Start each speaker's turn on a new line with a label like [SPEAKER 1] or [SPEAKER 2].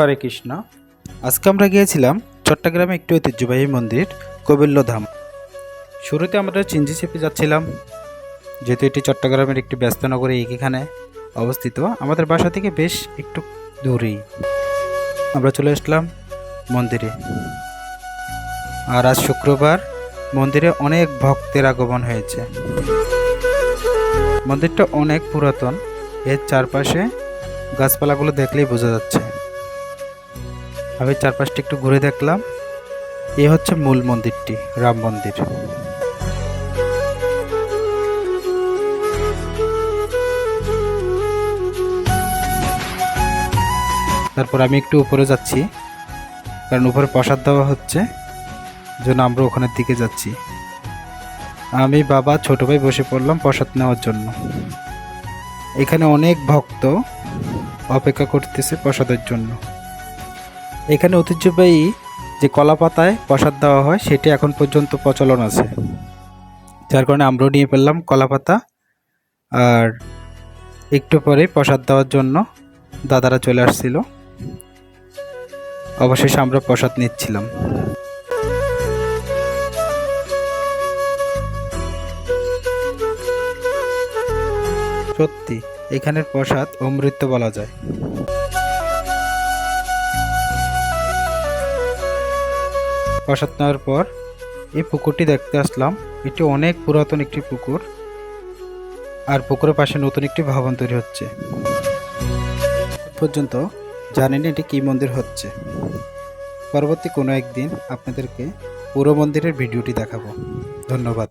[SPEAKER 1] হরে কৃষ্ণ। আজকে আমরা গিয়েছিলাম চট্টগ্রামে একটি ঐতিহ্যবাহী মন্দির কবিল্লধাম। শুরুতে আমরা চিঞ্জি চেপে যাচ্ছিলাম, যেহেতু এটি চট্টগ্রামের একটি ব্যস্ত নগরী এখানে অবস্থিত। আমাদের বাসা থেকে বেশ একটু দূরেই আমরা চলে আসলাম মন্দিরে। আর আজ শুক্রবার, মন্দিরে অনেক ভক্তের আগমন হয়েছে। মন্দিরটা অনেক পুরাতন, এর চারপাশে গাছপালাগুলো দেখলেই বোঝা যাচ্ছে। আমি চারপাশটা একটু ঘুরে দেখলাম। এই হচ্ছে মূল মন্দিরটি, রাম মন্দির। তারপর আমি একটু উপরে যাচ্ছি, কারণ উপরে প্রসাদ দেওয়া হচ্ছে, জন্য আমরা ওখানের দিকে যাচ্ছি। আমি, বাবা, ছোট ভাই বসে পড়লাম প্রসাদ নেওয়ার জন্য। এখানে অনেক ভক্ত অপেক্ষা করতেছে প্রসাদের জন্য। এখানে ঐতিহ্যবাহী যে কলা পাতায় প্রসাদ দেওয়া হয় সেটি এখন পর্যন্ত প্রচলন আছে, যার কারণে আমরাও নিয়ে ফেললাম কলা পাতা। আর একটু পরে প্রসাদ দেওয়ার জন্য দাদারা চলে আসছিল। অবশেষে আমরা প্রসাদ নিচ্ছিলাম। সত্যি এখানের প্রসাদ অমৃত বলা যায়। প্রসাদ নেওয়ার পর এই পুকুরটি দেখতে আসলাম। এটি অনেক পুরাতন একটি পুকুর, আর পুকুরের পাশে নতুন একটি ভবন তৈরি হচ্ছে। পর্যন্ত জানি না এটি কী মন্দির হচ্ছে। পরবর্তী কোনো একদিন আপনাদেরকে পুরো মন্দিরের ভিডিওটি দেখাবো। ধন্যবাদ।